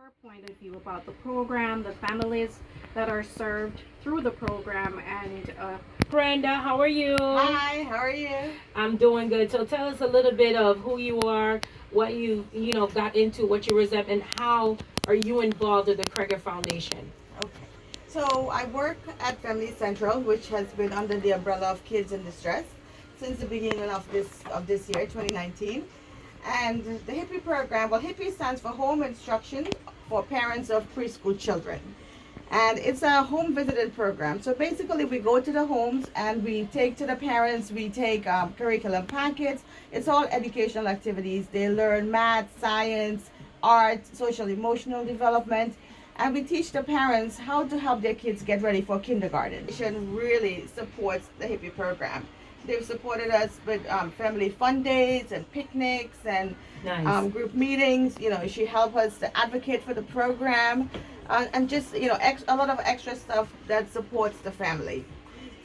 your point of view about the program, the families that are served through the program, and Brenda, how are you? Hi, how are you? I'm doing good. So tell us a little bit of who you are, what you got into, what you resent, and how are you involved with the KaGra Foundation? Okay. So I work at Family Central, which has been under the umbrella of Kids in Distress since the beginning of this year, 2019. And the HIPPY program, well, HIPPY stands for Home Instruction for Parents of Preschool Children. And it's a home visited program. So basically, we go to the homes and we take to the parents, we take curriculum packets. It's all educational activities. They learn math, science, art, social emotional development. And we teach the parents how to help their kids get ready for kindergarten. It really supports the HIPPY program. They've supported us with family fun days and picnics and Nice. group meetings. She helped us to advocate for the program and just a lot of extra stuff that supports the family.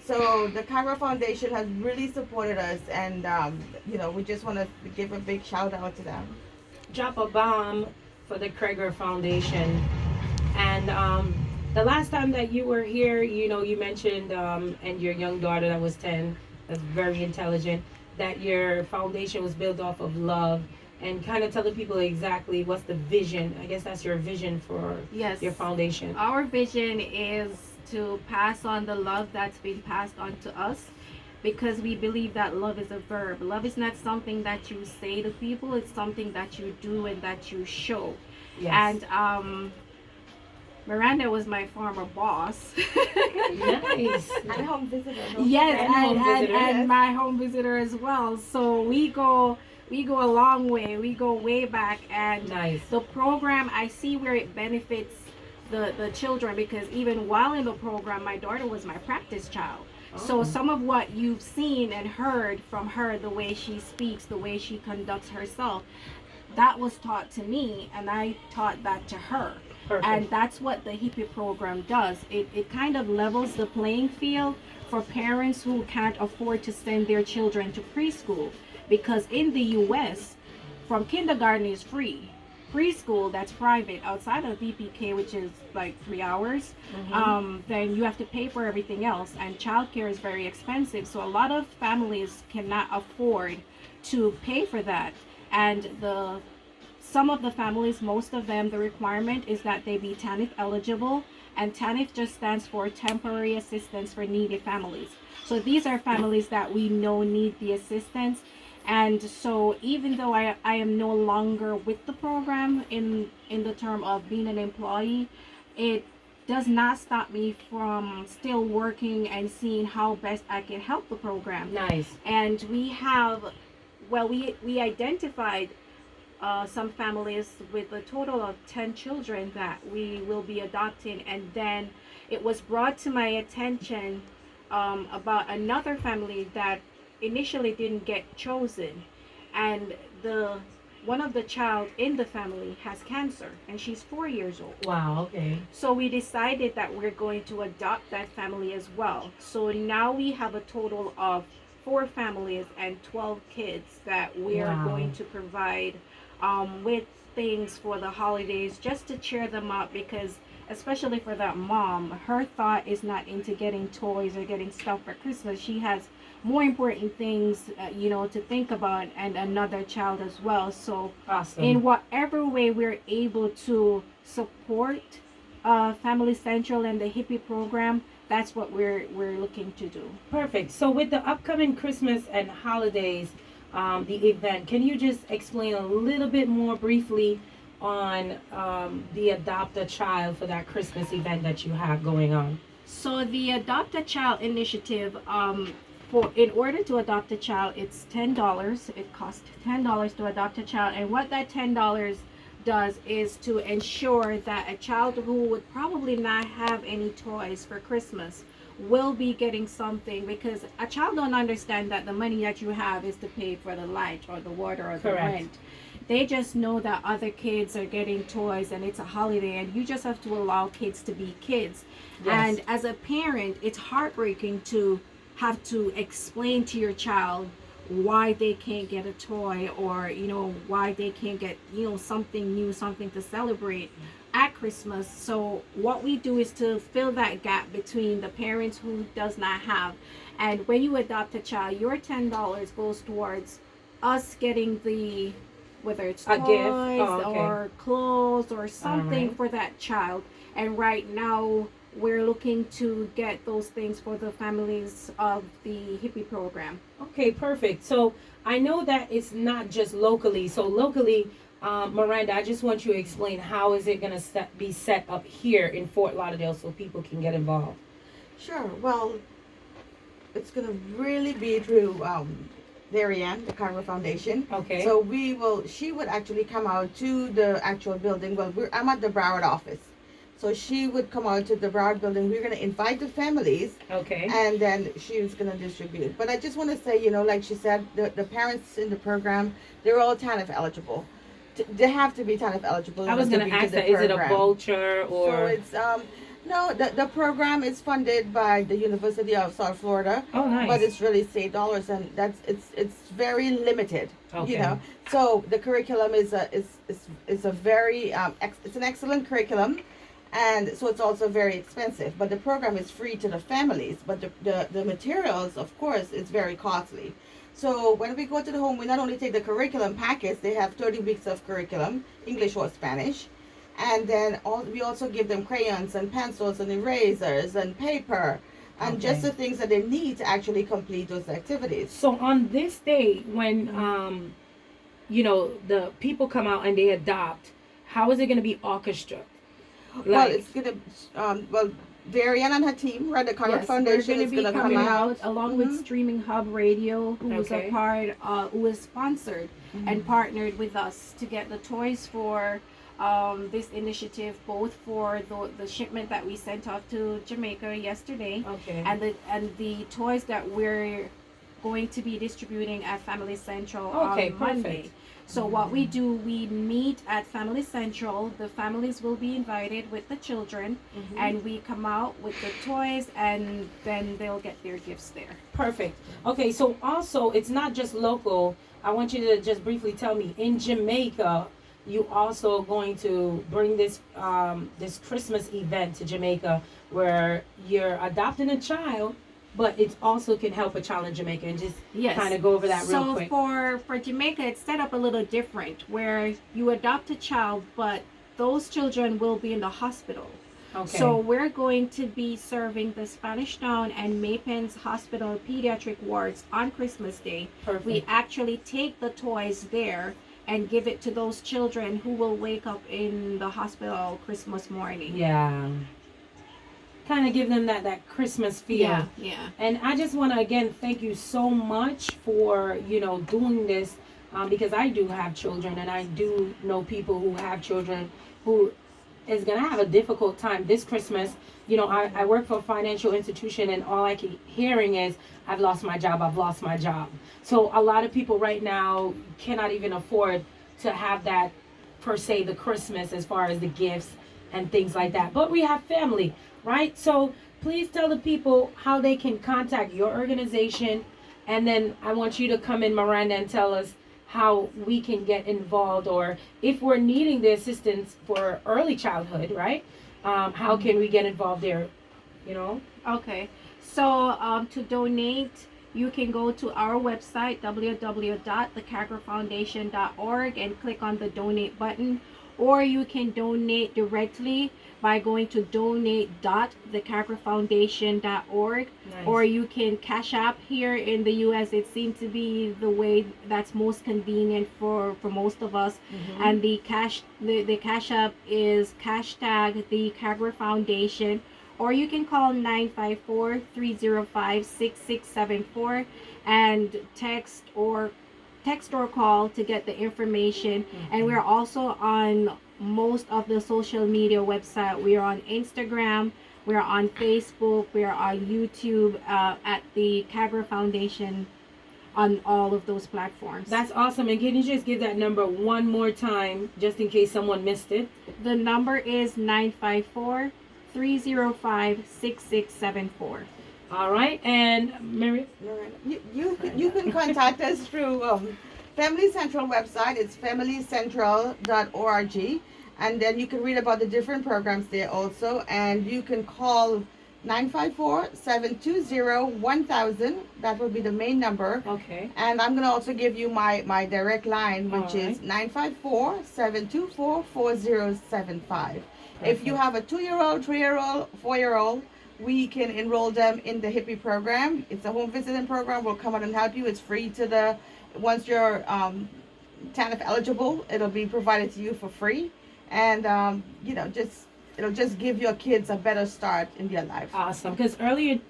So the KaGra Foundation has really supported us, and we just want to give a big shout out to them. Drop a bomb for the KaGra Foundation. And the last time that you were here, you mentioned, and your young daughter that was 10, that's very intelligent, that your foundation was built off of love. And kind of tell the people exactly what's the vision. I guess that's your vision for Yes. your foundation. Our vision is to pass on the love that's been passed on to us because we believe that love is a verb. Love is not something that you say to people, it's something that you do and that you show. Yes. And Miranda was my former boss. Nice. And home visitor. Yes, And home visitor, and yes. my home visitor as well. So we go a long way. We go way back, and Nice. the program, I see where it benefits the children, because even while in the program, my daughter was my practice child. So Oh. some of what you've seen and heard from her, the way she speaks, the way she conducts herself, that was taught to me, and I taught that to her. Perfect. And that's what the HIPPY program does. It kind of levels the playing field for parents who can't afford to send their children to preschool, because in the US, from kindergarten is free. Preschool, that's private outside of VPK, which is like 3 hours. Then you have to pay for everything else, and childcare is very expensive. So a lot of families cannot afford to pay for that. And some of the families, most of them, the requirement is that they be TANF eligible, and TANF just stands for Temporary Assistance for Needy Families. So these are families that we know need the assistance. And so even though I am no longer with the program in the term of being an employee, it does not stop me from still working and seeing how best I can help the program. Nice. And we identified some families with a total of 10 children that we will be adopting. And then it was brought to my attention about another family that initially didn't get chosen. And one of the child in the family has cancer, and she's 4 years old. Wow. Okay. So we decided that we're going to adopt that family as well. So now we have a total of 4 families and 12 kids that we are Wow. going to provide with things for the holidays, just to cheer them up, because especially for that mom, her thought is not into getting toys or getting stuff for Christmas. She has more important things, to think about, and another child as well. So Awesome. in whatever way we're able to support Family Central and the HIPPY program, that's what we're looking to do. Perfect. So with the upcoming Christmas and holidays, the event, can you just explain a little bit more briefly on the Adopt a Child for that Christmas event that you have going on? So the Adopt a Child initiative, in order to adopt a child, it's $10. It costs $10 to adopt a child, and what that $10 does is to ensure that a child who would probably not have any toys for Christmas will be getting something, because a child don't understand that the money that you have is to pay for the light or the water or the Correct. rent. They just know that other kids are getting toys and it's a holiday, and you just have to allow kids to be kids. Yes. And as a parent, it's heartbreaking to have to explain to your child why they can't get a toy, or why they can't get something new, something to celebrate at Christmas. So what we do is to fill that gap between the parents who does not have. And when you adopt a child, your $10 goes towards us getting the, whether it's A toys gift. Oh, okay. or clothes or something right. for that child. And right now we're looking to get those things for the families of the hippie program. Okay, perfect. So I know that it's not just locally. So locally, Miranda, I just want you to explain how is it going to be set up here in Fort Lauderdale so people can get involved. Sure. Well, it's going to really be through Marianne, the KaGra Foundation. Okay. So she would actually come out to the actual building. Well, I'm at the Broward office. So she would come out to the Broward building. We're going to invite the families. Okay. And then she was going to distribute. But I just want to say, like she said, the parents in the program, they're all TANF eligible. They have to be TANF eligible. I was going to ask that, is it a voucher or? So it's, no, the program is funded by the University of South Florida. Oh, nice. But it's really state dollars, and it's very limited. Okay. So the curriculum is a very it's an excellent curriculum, and so it's also very expensive. But the program is free to the families. But the materials, of course, is very costly. So when we go to the home, we not only take the curriculum package. They have 30 weeks of curriculum, English or Spanish. And then we also give them crayons and pencils and erasers and paper and just the things that they need to actually complete those activities. So on this day, when the people come out and they adopt, how is it going to be orchestrated? Well, it's going to Darian and her team, right? The KaGra Foundation is going to come out along with Streaming Hub Radio, who's a part, who is sponsored and partnered with us to get the toys for this initiative, both for the shipment that we sent off to Jamaica yesterday, and the toys that we're going to be distributing at Family Central on Monday. So what we do, we meet at Family Central. The families will be invited with the children, and we come out with the toys, and then they'll get their gifts there. Perfect. Okay, so also it's not just local. I want you to just briefly tell me, in Jamaica, you also going to bring this this Christmas event to Jamaica where you're adopting a child, but it also can help a child in Jamaica, and just kind of go over that real quick. So for Jamaica, it's set up a little different, where you adopt a child, but those children will be in the hospital. Okay. So we're going to be serving the Spanish Town and Mapens Hospital pediatric wards on Christmas Day. Perfect. We actually take the toys there and give it to those children who will wake up in the hospital Christmas morning. Yeah. Kind of give them that Christmas feel. Yeah. And I just want to again thank you so much for doing this, because I do have children, and I do know people who have children who is gonna have a difficult time this Christmas. I work for a financial institution, and all I keep hearing is, I've lost my job. So a lot of people right now cannot even afford to have that, per se, the Christmas, as far as the gifts and things like that. But we have family, right? So please tell the people how they can contact your organization, and then I want you to come in, Miranda, and tell us how we can get involved, or if we're needing the assistance for early childhood, right? How can we get involved there? Okay. So to donate, you can go to our website, www.thekagrafoundation.org, and click on the donate button, or you can donate directly by going to donate.thekagrafoundation.org. Nice. Or you can Cash App. Here in the US, it seems to be the way that's most convenient for most of us. And the Cash App is hashtag the KaGra Foundation, or you can call 954-305-6674 and text or call to get the information. And we're also on most of the social media website. We are on Instagram, we are on Facebook, we are on YouTube, at the KaGra Foundation, on all of those platforms. That's awesome. And can you just give that number one more time, just in case someone missed it? The number is 954-305-6674. All right, and Mary. Miranda, you can contact us through Family Central website. It's familycentral.org, and then you can read about the different programs there also, and you can call 954-720-1000. That will be the main number. Okay. And I'm going to also give you my direct line, which All is right. 954-724-4075. If you have a 2-year-old, 3-year-old, 4-year-old, we can enroll them in the hippie program. It's a home visiting program. We'll come out and help you. It's free to the, once you're TANF eligible, it'll be provided to you for free. And, just, it'll just give your kids a better start in their life. Awesome. Because the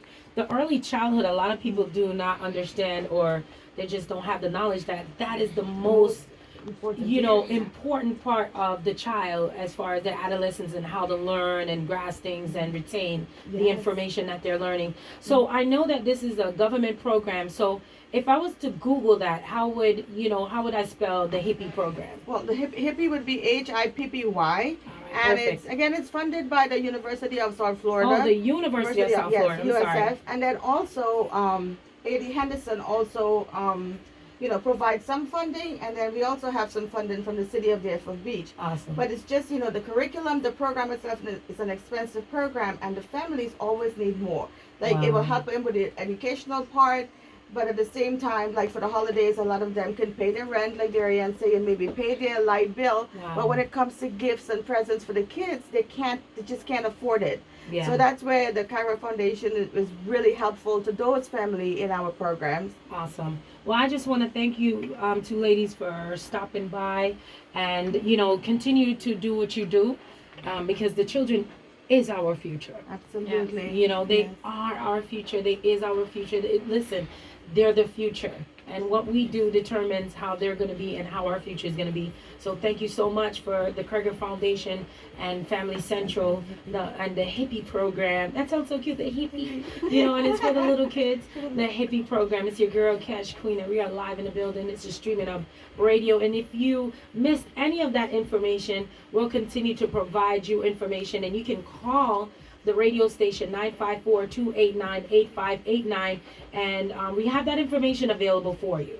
early childhood, a lot of people do not understand, or they just don't have the knowledge that that is the most, Important. important part of the child as far as their adolescence and how to learn and grasp things and retain the Yes. information that they're learning. So I know that this is a government program. So if I was to Google that, how would I spell the hippie program? Well, the hippie would be HIPPY. And Perfect. it's funded by the University of South Florida. Oh, the University of South Florida. I'm USF. sorry. And then also, A.D. Henderson also, provides some funding, and then we also have some funding from the city of Deerfield Beach. Awesome. But it's just, the curriculum, the program itself is an expensive program, and the families always need more. Like, it will Wow. help them with the educational part, but at the same time, like for the holidays, a lot of them can pay their rent, like Darian saying, maybe pay their light bill. Wow. But when it comes to gifts and presents for the kids, they just can't afford it. Yeah. So that's where the KaGra Foundation is really helpful to those family in our programs. Awesome. Well, I just want to thank you, two ladies, for stopping by, and continue to do what you do, because the children is our future. Absolutely. They Yes. are our future. They is our future. Listen, they're the future, and what we do determines how they're going to be and how our future is going to be. So thank you so much for the KaGra Foundation and Family Central, and the hippie program. That sounds so cute, the hippie, and it's for the little kids. The hippie program. It's your girl Cash Queen, and we are live in the building. It's a streaming of radio, and if you missed any of that information, we'll continue to provide you information, and you can call the radio station 954-289-8589, and we have that information available for you.